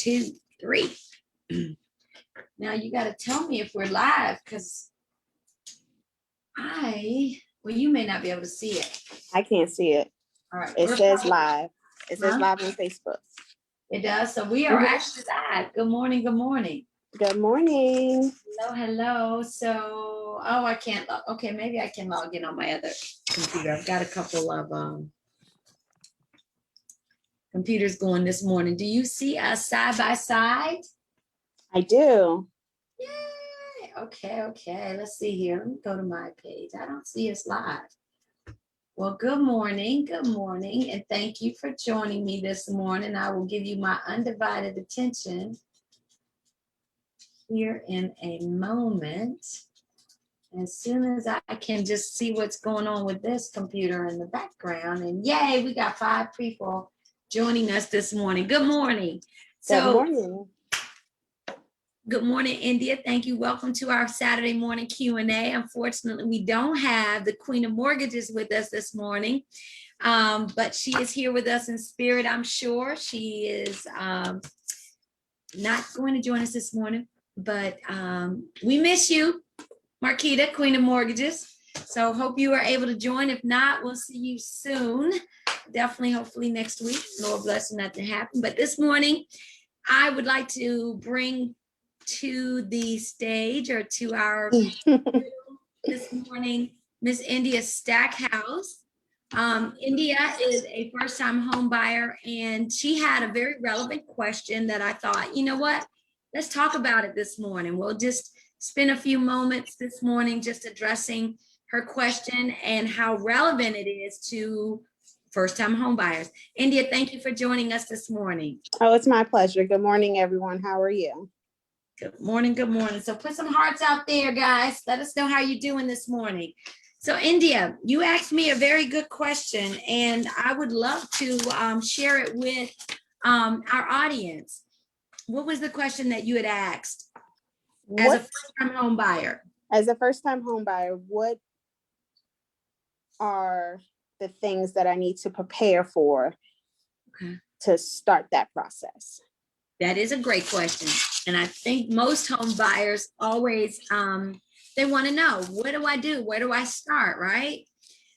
2, 3. Now you got to tell me if we're live, because well, you may not be able to see it. I can't see it. All right. It says live. It says live on Facebook. It does. So we are actually live. Good morning. Good morning. Good morning. Hello. Hello. So, I can't. Okay, maybe I can log in on my other computer. I've got a couple of computers going this morning. Do you see us side by side? I do. Yay. Okay. Let's see here. Let me go to my page. I don't see us live. Well, good morning, and thank you for joining me this morning. I will give you my undivided attention here in a moment. As soon as I can just see what's going on with this computer in the background. And yay, we got 5 people joining us this morning. Good morning. Good morning. Good morning, India. Thank you. Welcome to our Saturday morning Q&A. Unfortunately, we don't have the Queen of Mortgages with us this morning, but she is here with us in spirit, I'm sure. She is not going to join us this morning, but we miss you, Marquita, Queen of Mortgages. So hope you are able to join. If not, we'll see you soon. Definitely, hopefully next week. Lord bless and nothing happen. But this morning, I would like to bring to the stage, or to our this morning, Miss India Stackhouse. India is a first-time home buyer, and she had a very relevant question that I thought, you know what, let's talk about it this morning. We'll just spend a few moments this morning just addressing her question and how relevant it is to first-time home buyers. India, thank you for joining us this morning. Oh, it's my pleasure. Good morning, everyone. How are you? Good morning. Good morning. So put some hearts out there, guys. Let us know how you're doing this morning. So India, you asked me a very good question, and I would love to share it with our audience. What was the question that you had asked as a first-time home buyer? As a first-time home buyer, what are the things that I need to prepare for to start that process? That is a great question. And I think most home buyers always, they want to know, what do I do? Where do I start, right?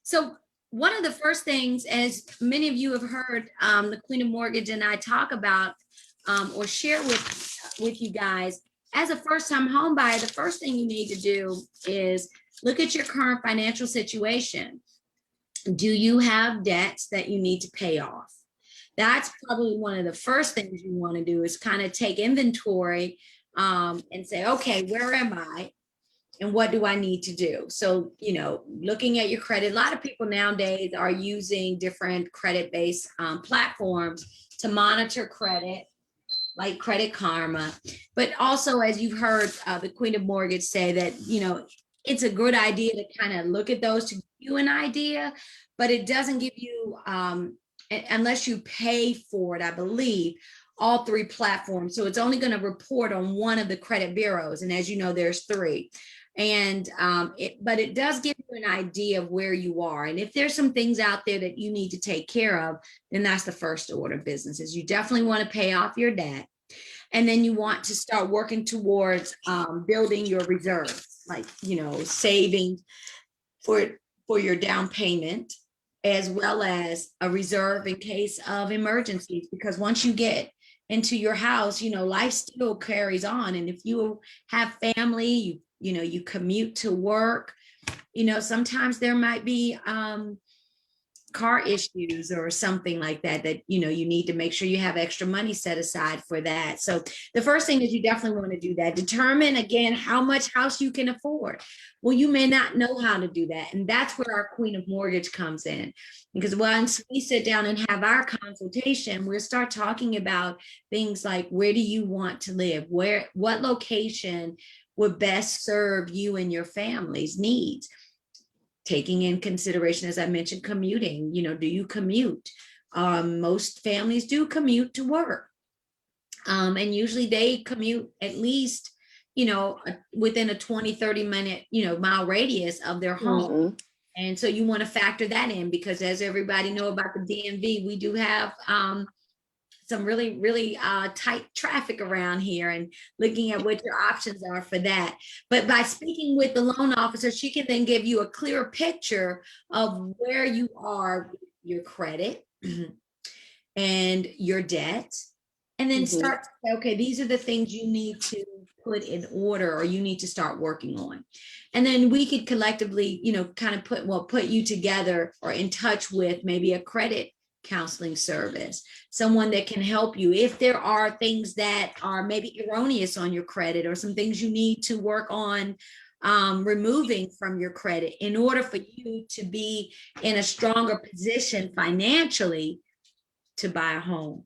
So one of the first things, as many of you have heard the Queen of Mortgage and I talk about or share with you guys, as a first-time home buyer, the first thing you need to do is look at your current financial situation. Do you have debts that you need to pay off? That's probably one of the first things you want to do, is kind of take inventory and say, okay, where am I and what do I need to do? So, looking at your credit, a lot of people nowadays are using different credit-based platforms to monitor credit, like Credit Karma. But also, as you've heard the Queen of Mortgage say, that, it's a good idea to kind of look at those to give you an idea, but it doesn't give you, unless you pay for it, I believe, all 3 platforms. So it's only going to report on one of the credit bureaus. And as you know, there's 3. And but it does give you an idea of where you are. And if there's some things out there that you need to take care of, then that's the first order of business. Is you definitely want to pay off your debt. And then you want to start working towards building your reserves, like, saving for your down payment, as well as a reserve in case of emergencies. Because once you get into your house, life still carries on. And if you have family, you commute to work, sometimes there might be car issues or something like that, you need to make sure you have extra money set aside for that. So the first thing is you definitely want to do that. Determine, again, how much house you can afford. Well, you may not know how to do that. And that's where our Queen of Mortgage comes in. Because once we sit down and have our consultation, we'll start talking about things like, where do you want to live? What location would best serve you and your family's needs? Taking in consideration, as I mentioned, commuting. Do you commute? Most families do commute to work. And usually they commute at least, within a 20-30 minute, mile radius of their home. Mm-hmm. And so you want to factor that in, because as everybody know about the DMV, we do have some really, really tight traffic around here and looking at what your options are for that. But by speaking with the loan officer, she can then give you a clearer picture of where you are with your credit and your debt, and then Mhm. start to say, okay, these are the things you need to put in order or you need to start working on. And then we could collectively, kind of put you together or in touch with maybe a credit counseling service, someone that can help you if there are things that are maybe erroneous on your credit or some things you need to work on removing from your credit in order for you to be in a stronger position financially to buy a home.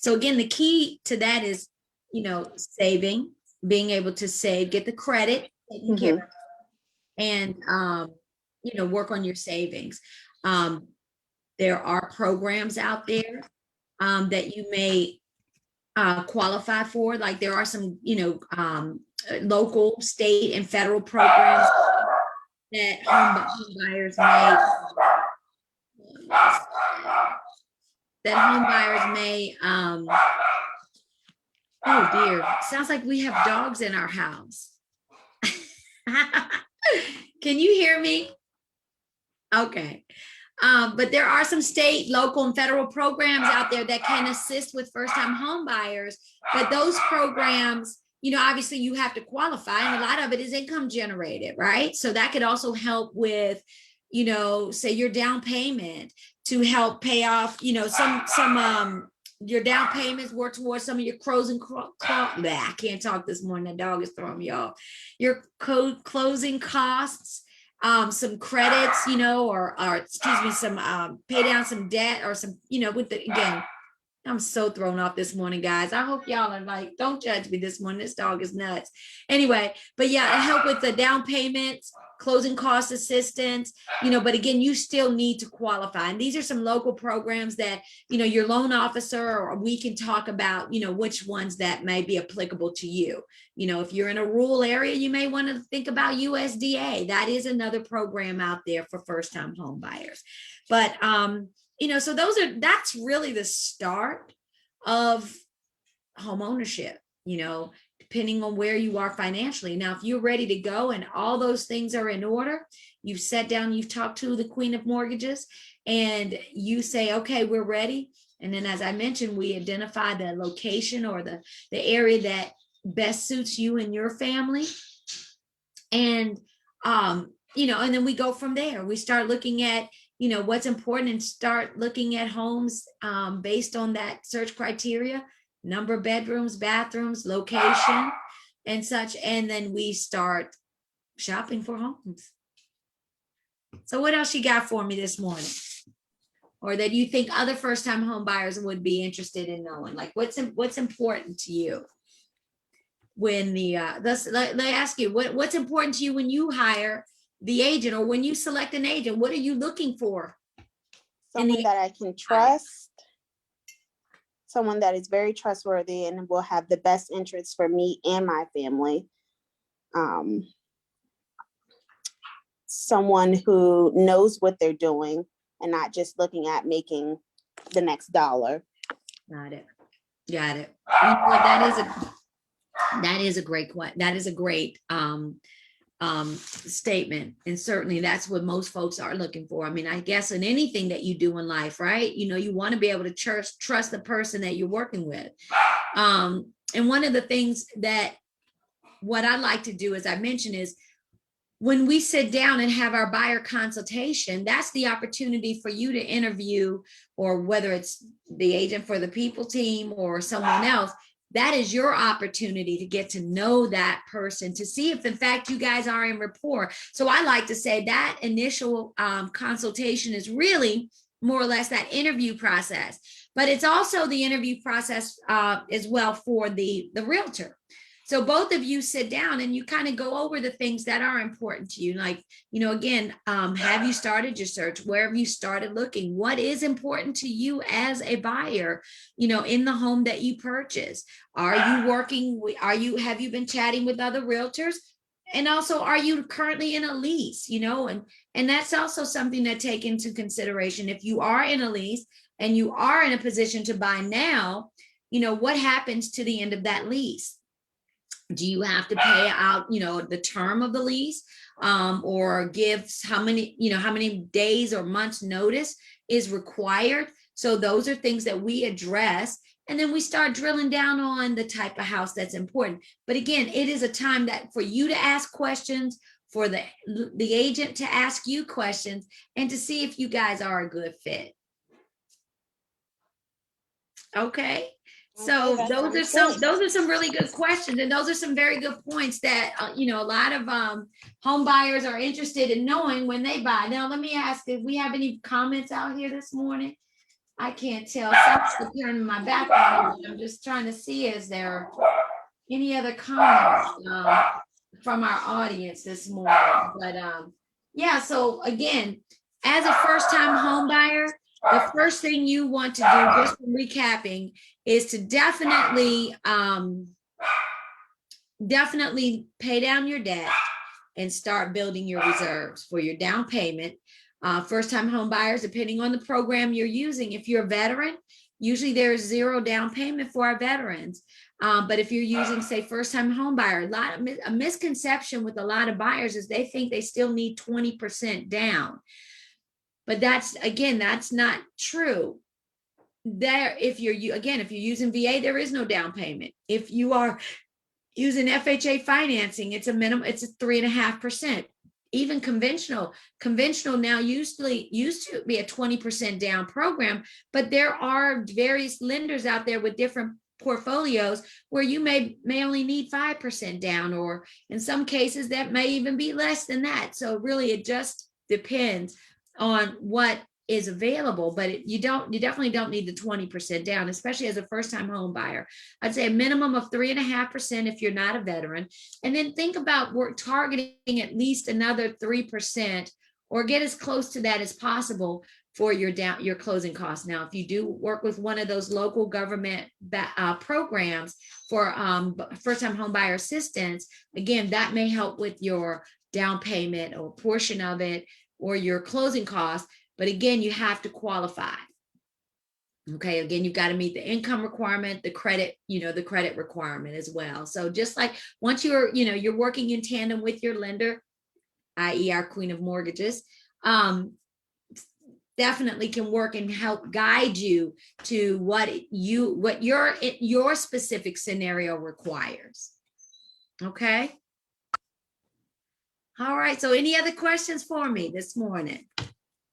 So again, the key to that is, saving, being able to save, get the credit taken care of, Mhm. and work on your savings. There are programs out there that you may qualify for. Like there are some, local, state, and federal programs that home buyers may oh dear, sounds like we have dogs in our house. Can you hear me? Okay. But there are some state, local, and federal programs out there that can assist with first-time home buyers. But those programs, obviously you have to qualify, and a lot of it is income generated, right? So that could also help with, say your down payment to help pay off, some your down payments work towards some of your I can't talk this morning. The dog is throwing me off. Your closing costs, some credits, or excuse me, some pay down some debt or some, with the, again, I'm so thrown off this morning, guys. I hope y'all are like, don't judge me this morning. This dog is nuts. Anyway, but yeah, help with the down payments, closing cost assistance, but again, you still need to qualify. And these are some local programs that, your loan officer or we can talk about, which ones that may be applicable to you. If you're in a rural area, you may want to think about USDA. That is another program out there for first-time home buyers. But so that's really the start of home ownership, depending on where you are financially. Now, if you're ready to go and all those things are in order, you've sat down, you've talked to the queen of mortgages, and you say, okay, we're ready. And then, as I mentioned, we identify the location or the area that best suits you and your family. And, and then we go from there. We start looking at, what's important and start looking at homes based on that search criteria, number of bedrooms, bathrooms, location, and such. And then we start shopping for homes. So what else you got for me this morning? Or that you think other first-time home buyers would be interested in knowing? Like what's important to you? When let me ask you, what's important to you when you hire the agent or when you select an agent? What are you looking for? Someone that I can trust, someone that is very trustworthy and will have the best interests for me and my family. Someone who knows what they're doing and not just looking at making the next dollar. Got it. That is a great statement. And certainly that's what most folks are looking for. I mean, I guess in anything that you do in life, right? You want to be able to trust the person that you're working with. And one of the things that what I like to do, as I mentioned, is when we sit down and have our buyer consultation, that's the opportunity for you to interview, or whether it's the agent for the people team or someone else, that is your opportunity to get to know that person, to see if in fact you guys are in rapport. So I like to say that initial consultation is really more or less that interview process, but it's also the interview process as well for the realtor. So both of you sit down and you kind of go over the things that are important to you. Like, again, have you started your search? Where have you started looking? What is important to you as a buyer, in the home that you purchase? Are you working? Have you been chatting with other realtors? And also, are you currently in a lease, and that's also something to take into consideration. If you are in a lease, and you are in a position to buy now, what happens to the end of that lease? Do you have to pay out, the term of the lease, or give how many days or months notice is required? So those are things that we address. And then we start drilling down on the type of house that's important. But again, it is a time that for you to ask questions, for the agent to ask you questions, and to see if you guys are a good fit. Okay. So Okay, those are some really good questions, and those are some very good points that a lot of home buyers are interested in knowing when they buy. Now, let me ask if we have any comments out here this morning. I can't tell. So turning my back on it. I'm just trying to see, is there any other comments from our audience this morning? But yeah, so again, as a first-time home buyer, the first thing you want to do, just recapping, is to definitely pay down your debt and start building your reserves for your down payment. First-time home buyers, depending on the program you're using, if you're a veteran, usually there's 0 down payment for our veterans. But if you're using, say, first-time home buyer, a misconception with a lot of buyers is they think they still need 20% down. But that's not true. If you're using VA, there is no down payment. If you are using FHA financing, it's a minimum, it's a 3.5%. Even conventional now used to be a 20% down program, but there are various lenders out there with different portfolios where you may only need 5% down, or in some cases that may even be less than that. So really, it just depends on what is available, but you definitely don't need the 20% down, especially as a first-time home buyer. I'd say a minimum of 3.5% if you're not a veteran, and then think about targeting at least another 3%, or get as close to that as possible for your closing costs. Now, if you do work with one of those local government programs for first-time home buyer assistance, again, that may help with your down payment or portion of it, or your closing costs. But again, you have to qualify. Okay, again, you've got to meet the income requirement, the credit requirement as well. So just like once you're working in tandem with your lender, i.e. our Queen of Mortgages, definitely can work and help guide you to what your specific scenario requires. Okay. All right. So any other questions for me this morning?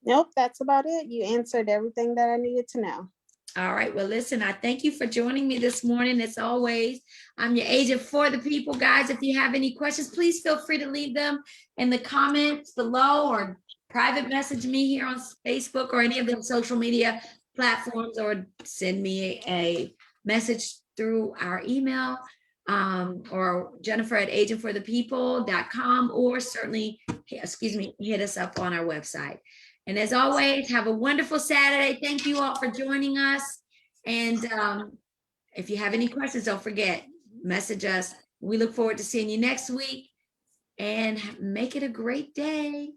Nope, that's about it. You answered everything that I needed to know. All right. Well, listen, I thank you for joining me this morning. As always, I'm your agent for the people, guys. If you have any questions, please feel free to leave them in the comments below, or private message me here on Facebook or any of the social media platforms, or send me a message through our email, or Jennifer@agentforthepeople.com, or certainly, hit us up on our website. And as always, have a wonderful Saturday. Thank you all for joining us. And if you have any questions, don't forget, message us. We look forward to seeing you next week, and make it a great day.